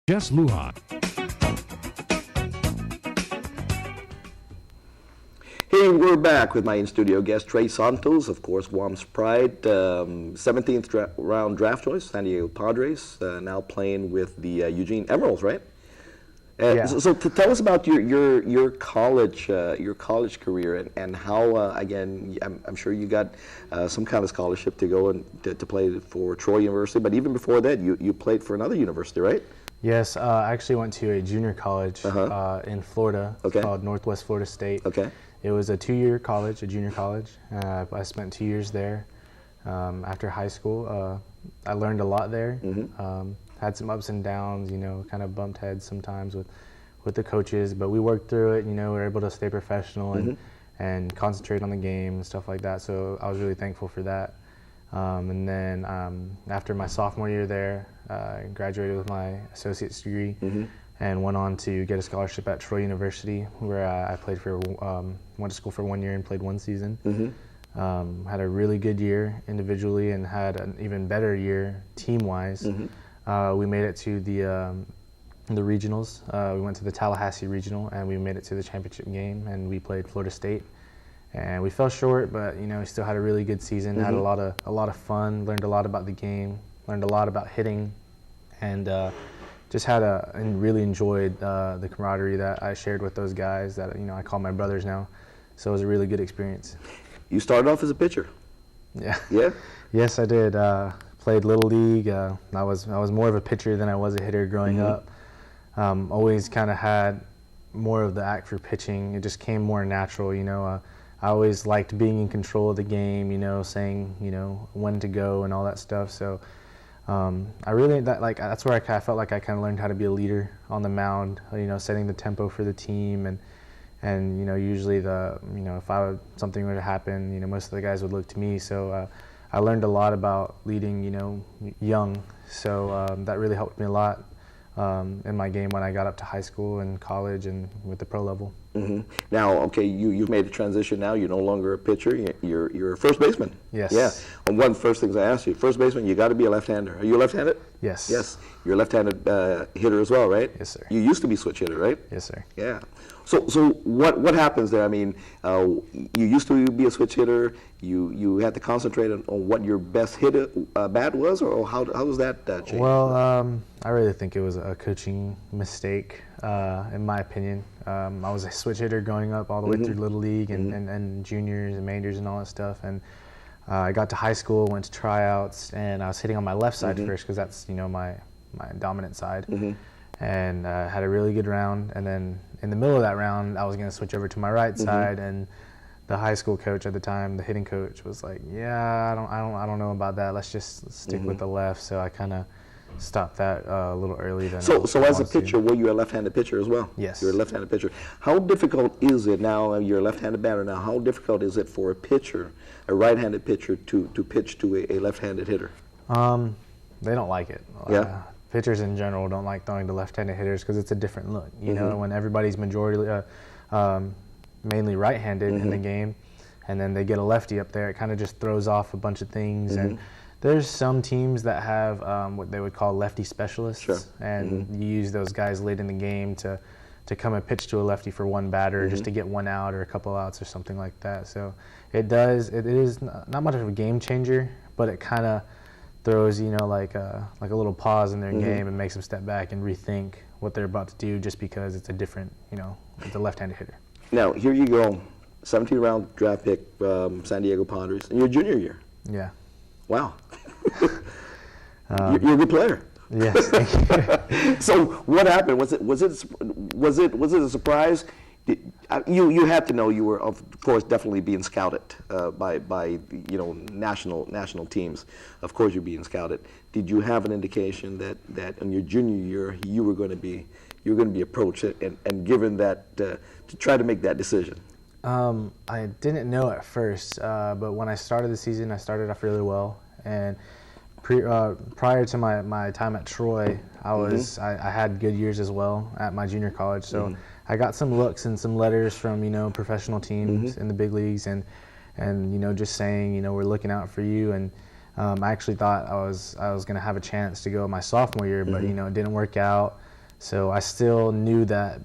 Jess Lujan. Hey, we're back with my in-studio guest, Trae Santos, of course, Guam's pride, 17th round draft choice, San Diego Padres, now playing with the Eugene Emeralds, right? Yeah. So tell us about your college career and how again I'm sure you got some kind of scholarship to go and to play for Troy University, but even before that you played for another university, right? Yes, I actually went to a junior college in Florida. It's called Northwest Florida State. Okay. It was a 2-year college, a junior college. I spent 2 years there. After high school, I learned a lot there. Had some ups and downs, kind of bumped heads sometimes with the coaches, but we worked through it. We were able to stay professional and concentrate on the game and stuff like that. So I was really thankful for that. And then after my sophomore year there, I graduated with my associate's degree and went on to get a scholarship at Troy University, where I played went to school for 1 year and played 1 season. Had a really good year individually and had an even better year team-wise. We made it to the regionals. We went to the Tallahassee regional and we made it to the championship game, and we played Florida State. And we fell short, but we still had a really good season. Had a lot of fun. Learned a lot about the game. Learned a lot about hitting, and just and really enjoyed the camaraderie that I shared with those guys that I call my brothers now. So it was a really good experience. You started off as a pitcher. Yeah. Yeah. Yes, I did. Played Little League. I was more of a pitcher than I was a hitter growing up. Always kind of had more of the act for pitching. It just came more natural. I always liked being in control of the game. Saying when to go and all that stuff. So I really that's where I felt like I kind of learned how to be a leader on the mound. Setting the tempo for the team and usually if something were to happen, most of the guys would look to me. So I learned a lot about leading, young. So that really helped me a lot in my game when I got up to high school and college and with the pro level. Now, okay, you've made a transition now. You're no longer a pitcher. You're a first baseman. Yes. Yeah. And one of the first things I asked you, first baseman, you got to be a left-hander. Are you left-handed? Yes. Yes. You're a left-handed hitter as well, right? Yes, sir. You used to be switch hitter, right? Yes, sir. Yeah. So what happens there? I mean, you used to be a switch hitter. You had to concentrate on what your best bat was, or how does that change? Well, I really think it was a coaching mistake, in my opinion. I was a switch hitter growing up all the way through Little League and juniors and majors and all that stuff. And I got to high school, went to tryouts, and I was hitting on my left side first because that's my dominant side. And had a really good round. And then in the middle of that round, I was going to switch over to my right side, and the high school coach at the time, the hitting coach, was like, "Yeah, I don't know about that. Let's just stick with the left." So I kind of stopped that a little early. So as a pitcher, were you a left-handed pitcher as well? Yes. You're a left-handed pitcher. How difficult is it now? You're a left-handed batter now. How difficult is it for a pitcher, a right-handed pitcher, to pitch to a left-handed hitter? They don't like it. Yeah. Pitchers in general don't like throwing to left-handed hitters because it's a different look. When everybody's mainly right-handed in the game, and then they get a lefty up there, it kind of just throws off a bunch of things. And there's some teams that have what they would call lefty specialists, and you use those guys late in the game to come and pitch to a lefty for one batter just to get one out or a couple outs or something like that. So it is not much of a game changer, but it kind of throws like a little pause in their game and makes them step back and rethink what they're about to do just because it's a different, it's a left-handed hitter. Now, here you go, 17th round draft pick, San Diego Padres, in your junior year. Yeah. Wow. You're a good player. Yes. Thank you. So what happened? Was it a surprise? You had to know you were, of course, definitely being scouted by national teams. Of course, you're being scouted. Did you have an indication that in your junior year you were going to be approached and given that to try to make that decision? I didn't know at first, but when I started the season, I started off really well. And prior to my time at Troy, I had good years as well at my junior college. So I got some looks and some letters from professional teams in the big leagues, and just saying we're looking out for you. And I actually thought I was going to have a chance to go my sophomore year, but it didn't work out. So I still knew that,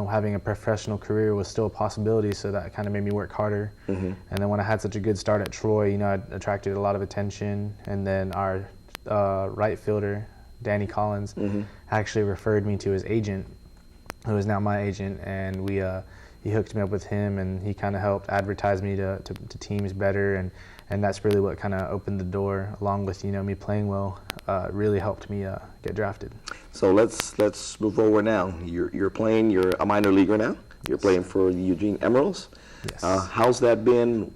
having a professional career was still a possibility, so that kind of made me work harder. And then when I had such a good start at Troy, I attracted a lot of attention. And then our right fielder, Danny Collins, actually referred me to his agent, who is now my agent, and he hooked me up with him, and he kind of helped advertise me to teams better, and that's really what kind of opened the door, along with me playing well. Really helped me get drafted. So let's move forward now. You're a minor leaguer now. You're playing for the Eugene Emeralds. Yes. How's that been?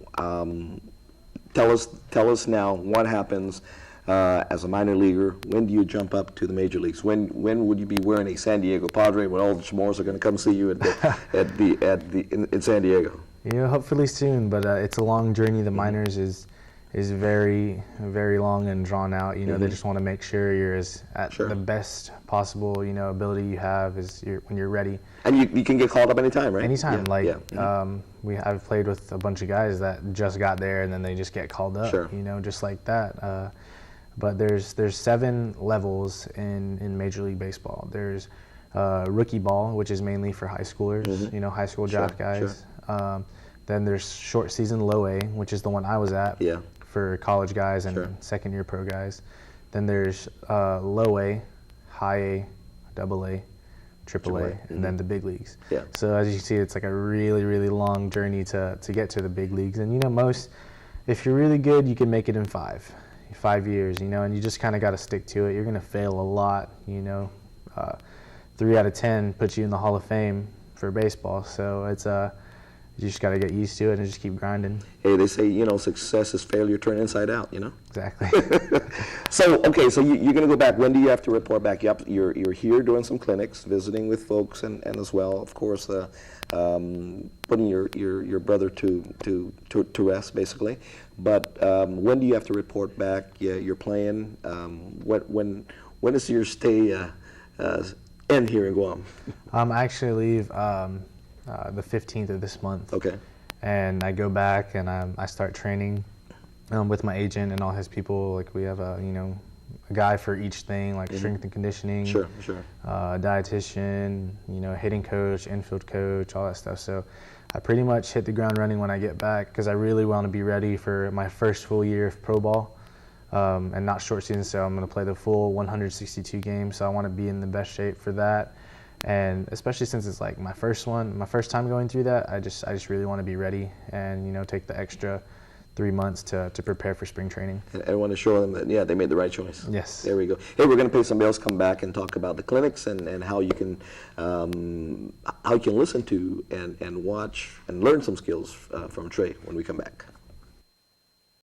Tell us now what happens as a minor leaguer. When do you jump up to the major leagues? When would you be wearing a San Diego Padre when all the Chamorros are going to come see you in San Diego? Hopefully soon, but it's a long journey. The minors is very, very long and drawn out. They just want to make sure you're at the best possible, ability you have when you're ready. And you can get called up anytime, right? Anytime. I've played with a bunch of guys that just got there and then they just get called up, just like that. But there's 7 levels in Major League Baseball. There's rookie ball, which is mainly for high schoolers, high school draft guys. Then there's short season low A, which is the one I was at for college guys and second year pro guys. Then there's low A, high A, double A, triple A, and then the big leagues. So as you see, it's like a really, really long journey to get to the big leagues. And if you're really good, you can make it in 5 years, and you just kind of got to stick to it. You're going to fail a lot, 3 out of 10 puts you in the Hall of Fame for baseball. So it's you just got to get used to it and just keep grinding. Hey, they say, success is failure turned inside out, Exactly. So you're going to go back. When do you have to report back? You're here doing some clinics, visiting with folks, and as well, of course, putting your brother to rest, basically. But when do you have to report back? You're playing. When does your stay end here in Guam? I actually leave the 15th of this month. Okay. And I go back and I start training with my agent and all his people. Like we have a guy for each thing, like strength and conditioning, dietitian, hitting coach, infield coach, all that stuff. So I pretty much hit the ground running when I get back because I really want to be ready for my first full year of pro ball and not short season. So I'm going to play the full 162 games. So I want to be in the best shape for that. And especially since it's like my first time going through that, I just really want to be ready and take the extra 3 months to prepare for spring training. And I want to show them that they made the right choice. Yes. There we go. Hey, we're going to pay somebody else, come back and talk about the clinics and how you can listen to and watch and learn some skills from Trae when we come back.